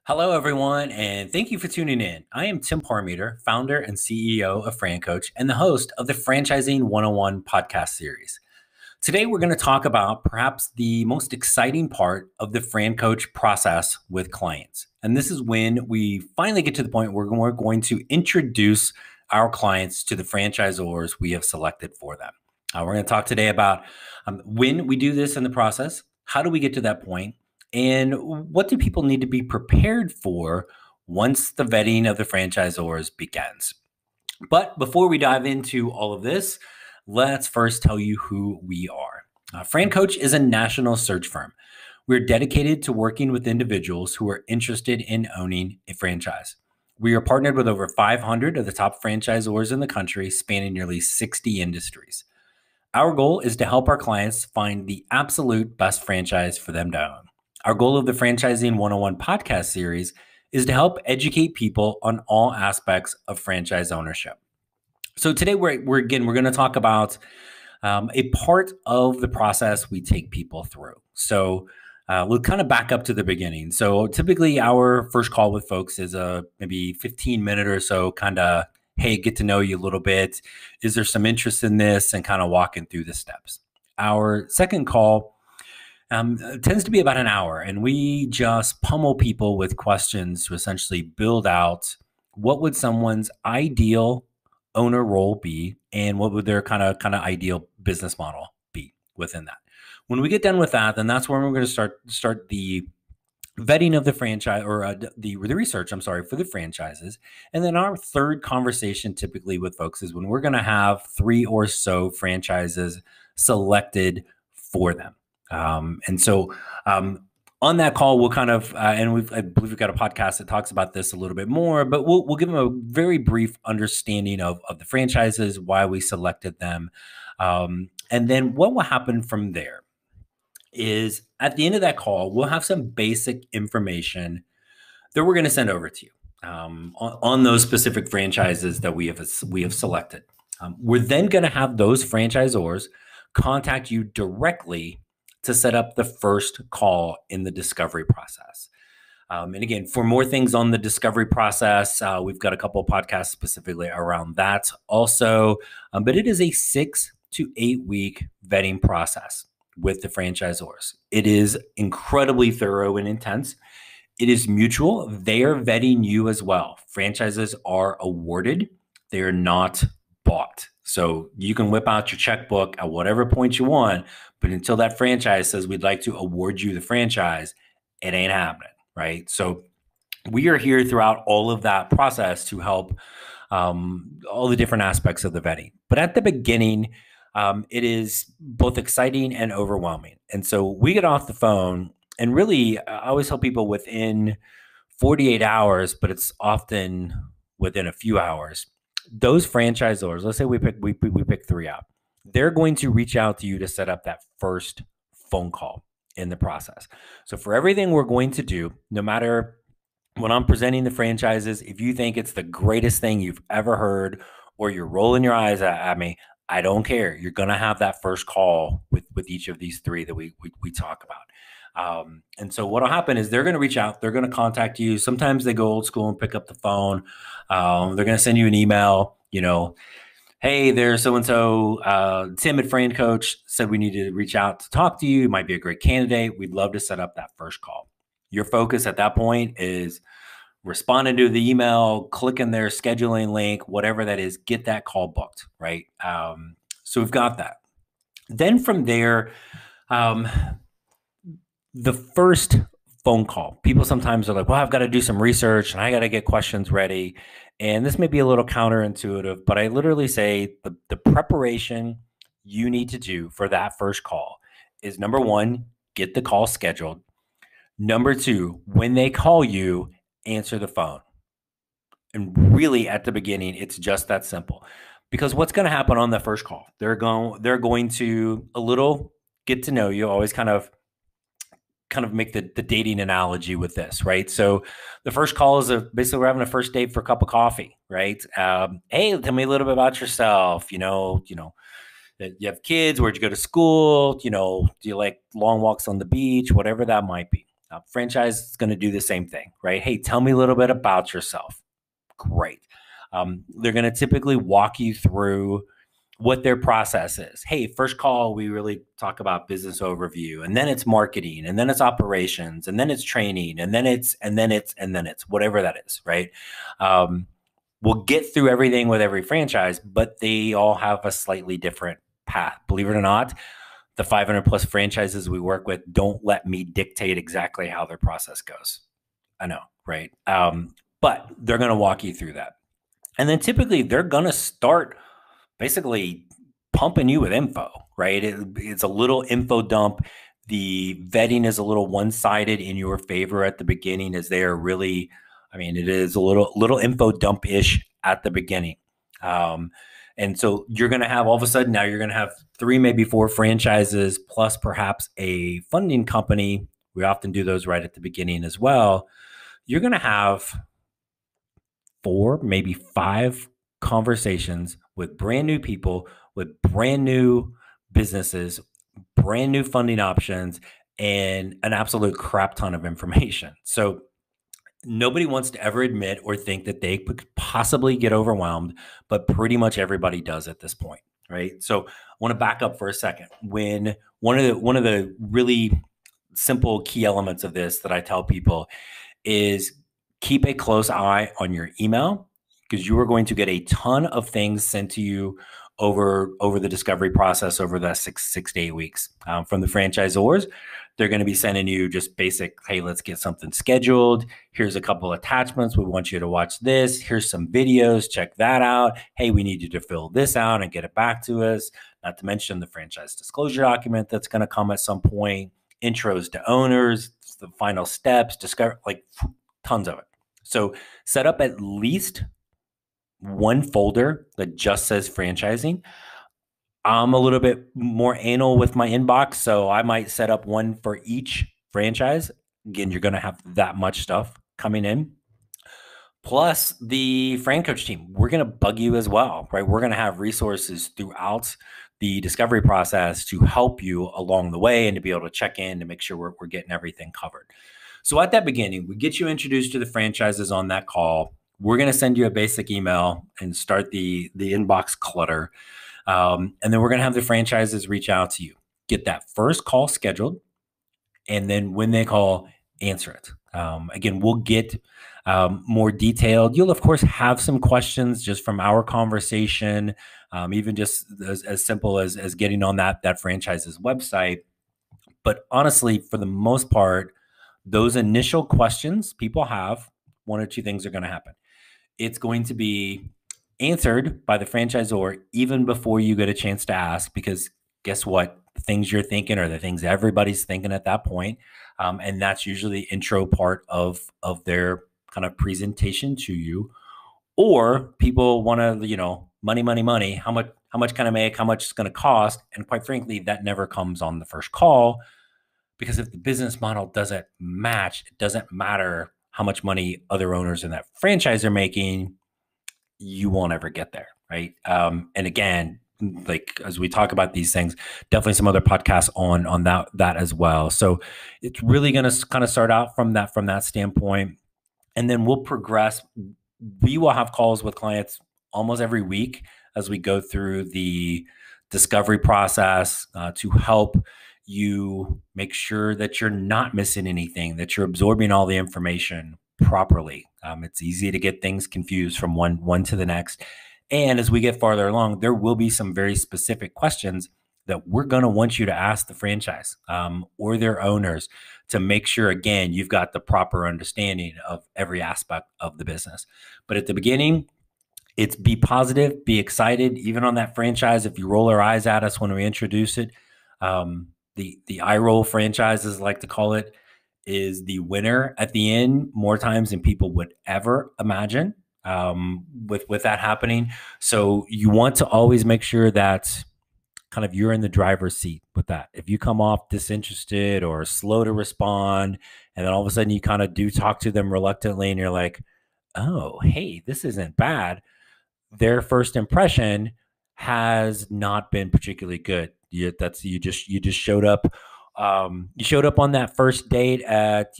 Hello, everyone, and thank you for tuning in. I am Tim Parmeter, founder and CEO of FranCoach and the host of the Franchising 101 podcast series. Today, we're going to talk about perhaps the most exciting part of the FranCoach process with clients. And this is when we finally get to the point where we're going to introduce our clients to the franchisors we have selected for them. We're going to talk today about when we do this in the process, how do we get to that point, and what do people need to be prepared for once the vetting of the franchisors begins? But before we dive into all of this, let's first tell you who we are. FranCoach is a national search firm. We're dedicated to working with individuals who are interested in owning a franchise. We are partnered with over 500 of the top franchisors in the country, spanning nearly 60 industries. Our goal is to help our clients find the absolute best franchise for them to own. Our goal of the Franchising 101 podcast series is to help educate people on all aspects of franchise ownership. So today we're going to talk about a part of the process we take people through. So we'll kind of back up to the beginning. So typically our first call with folks is a maybe 15-minute or so kind of, hey, get to know you a little bit. Is there some interest in this? And kind of walking through the steps. Our second call tends to be about an hour, and we just pummel people with questions to essentially build out what would someone's ideal owner role be, and what would their kind of ideal business model be within that. When we get done with that, then that's when we're going to start the vetting of the franchise or the research, for the franchises. And then our third conversation typically with folks is when we're going to have 3 or so franchises selected for them. And so on that call, we'll kind of, I believe we've got a podcast that talks about this a little bit more, but we'll give them a very brief understanding of the franchises, why we selected them. And then what will happen from there is at the end of that call, we'll have some basic information that we're going to send over to you on those specific franchises that we have selected. We're then going to have those franchisors contact you directly to set up the first call in the discovery process. And again, for more things on the discovery process, we've got a couple of podcasts specifically around that also. But it is a 6 to 8 week vetting process with the franchisors. It is incredibly thorough and intense. It is mutual. They are vetting you as well. Franchises are awarded. They are not bought. So you can whip out your checkbook at whatever point you want, but until that franchise says we'd like to award you the franchise, it ain't happening, right? So we are here throughout all of that process to help all the different aspects of the vetting. But at the beginning, it is both exciting and overwhelming. And so we get off the phone, and really, I always tell people within 48 hours, but it's often within a few hours, those franchisors, let's say we pick 3 out, they're going to reach out to you to set up that first phone call in the process. So for everything we're going to do, no matter when I'm presenting the franchises, if you think it's the greatest thing you've ever heard, or you're rolling your eyes at me, I don't care. You're going to have that first call with each of these 3 that we talk about. And so what'll happen is they're going to reach out, they're going to contact you. Sometimes they go old school and pick up the phone. They're going to send you an email, hey, there's so-and-so, Tim at FranCoach said we need to reach out to talk to you. You might be a great candidate. We'd love to set up that first call. Your focus at that point is responding to the email, clicking their scheduling link, whatever that is, get that call booked, right? So we've got that. Then from there, the first phone call, people sometimes are like, well, I've got to do some research and I got to get questions ready. And this may be a little counterintuitive, but I literally say the preparation you need to do for that first call is, number 1, get the call scheduled. Number 2, when they call you, answer the phone. And really at the beginning, it's just that simple. Because what's going to happen on the first call? They're going to a little get to know you, always kind of make the dating analogy with this, right? So the first call is basically we're having a first date for a cup of coffee, right? Hey, tell me a little bit about yourself. You have kids, where'd you go to school? Do you like long walks on the beach? Whatever that might be. Franchise is going to do the same thing, right? Hey, tell me a little bit about yourself. Great. They're going to typically walk you through what their process is. Hey, first call, we really talk about business overview, and then it's marketing, and then it's operations, and then it's training, and then it's whatever that is, right? We'll get through everything with every franchise, but they all have a slightly different path. Believe it or not, the 500 plus franchises we work with don't let me dictate exactly how their process goes. I know, right? But they're going to walk you through that. And then typically they're going to start basically pumping you with info, right? It's a little info dump. The vetting is a little one-sided in your favor at the beginning, as they are really, it is a little info dump-ish at the beginning. And so you're going to have, all of a sudden now you're going to have 3, maybe 4 franchises plus perhaps a funding company. We often do those right at the beginning as well. You're going to have 4, maybe 5 conversations with brand new people, with brand new businesses, brand new funding options, and an absolute crap ton of information. So nobody wants to ever admit or think that they could possibly get overwhelmed, but pretty much everybody does at this point, right? So I want to back up for a second. When one of the really simple key elements of this that I tell people is keep a close eye on your email, because you are going to get a ton of things sent to you over the discovery process over the 6 to 8 weeks from the franchisors. They're going to be sending you just basic, hey, let's get something scheduled. Here's a couple attachments. We want you to watch this. Here's some videos. Check that out. Hey, we need you to fill this out and get it back to us. Not to mention the franchise disclosure document that's going to come at some point, intros to owners, the final steps, discover, like tons of it. So set up at least one folder that just says franchising. I'm a little bit more anal with my inbox, so I might set up one for each franchise. Again, you're going to have that much stuff coming in. Plus the FranCoach team, we're going to bug you as well, right? We're going to have resources throughout the discovery process to help you along the way and to be able to check in to make sure we're getting everything covered. So at that beginning, we get you introduced to the franchises on that call. We're going to send you a basic email and start the inbox clutter. And then we're going to have the franchises reach out to you, get that first call scheduled. And then when they call, answer it. Again, we'll get more detailed. You'll, of course, have some questions just from our conversation, even just as simple as getting on that franchise's website. But honestly, for the most part, those initial questions people have, 1 or 2 things are going to happen. It's going to be answered by the franchisor even before you get a chance to ask, because guess what? The things you're thinking are the things everybody's thinking at that point. And that's usually the intro part of their kind of presentation to you. Or people want to, money. How much can I make? How much it's going to cost? And quite frankly, that never comes on the first call, because if the business model doesn't match, it doesn't matter how much money other owners in that franchise are making, you won't ever get there, right? And again, like as we talk about these things, definitely some other podcasts on that as well. So it's really going to kind of start out from that standpoint, and then we'll progress. We will have calls with clients almost every week as we go through the discovery process to help you make sure that you're not missing anything, that you're absorbing all the information properly. It's easy to get things confused from one to the next. And as we get farther along, there will be some very specific questions that we're going to want you to ask the franchise or their owners to make sure, again, you've got the proper understanding of every aspect of the business. But at the beginning, it's be positive, be excited. Even on that franchise, if you roll our eyes at us when we introduce it, the eye roll franchises like to call it, is the winner at the end more times than people would ever imagine with that happening. So you want to always make sure that kind of you're in the driver's seat with that. If you come off disinterested or slow to respond, and then all of a sudden you kind of do talk to them reluctantly and you're like, oh, hey, this isn't bad. Their first impression has not been particularly good. You just showed up You showed up on that first date at,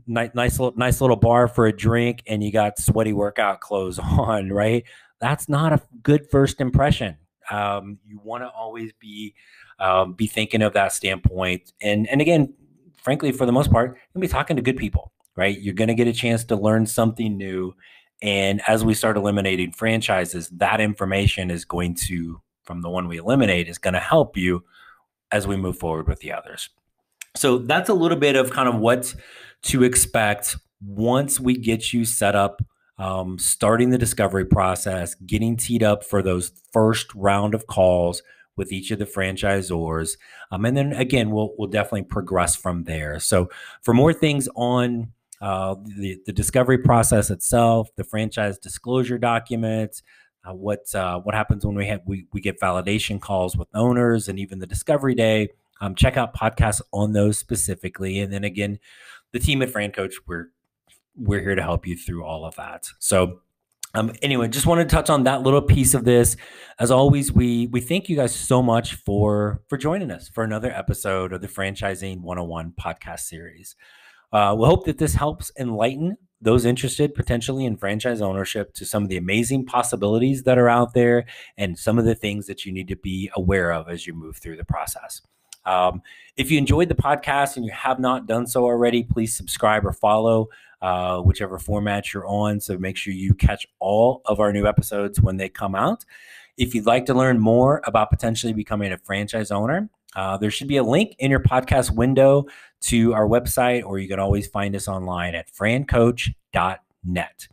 nice little bar for a drink, and you got sweaty workout clothes on, right? That's not a good first impression. You want to always be thinking of that standpoint. And again, frankly, for the most part, you're gonna be talking to good people, right? You're going to get a chance to learn something new. And as we start eliminating franchises, that information is going to, from the one we eliminate, is going to help you as we move forward with the others. So that's a little bit of kind of what to expect once we get you set up, starting the discovery process, getting teed up for those first round of calls with each of the franchisors. And then again, we'll definitely progress from there. So for more things on the discovery process itself, the franchise disclosure documents, what happens when we get validation calls with owners, and even the discovery day. Check out podcasts on those specifically, and then again, the team at FranCoach, we're here to help you through all of that. So, anyway, just wanted to touch on that little piece of this. As always, we thank you guys so much for joining us for another episode of the Franchising 101 podcast series. We hope that this helps enlighten those interested potentially in franchise ownership to some of the amazing possibilities that are out there and some of the things that you need to be aware of as you move through the process. If you enjoyed the podcast and you have not done so already, please subscribe or follow whichever format you're on. So make sure you catch all of our new episodes when they come out. If you'd like to learn more about potentially becoming a franchise owner, there should be a link in your podcast window to our website, or you can always find us online at francoach.net.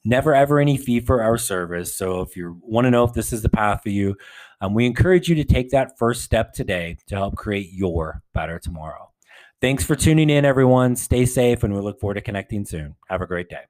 Never ever any fee for our service. So if you want to know if this is the path for you, we encourage you to take that first step today to help create your better tomorrow. Thanks for tuning in, everyone. Stay safe, and we look forward to connecting soon. Have a great day.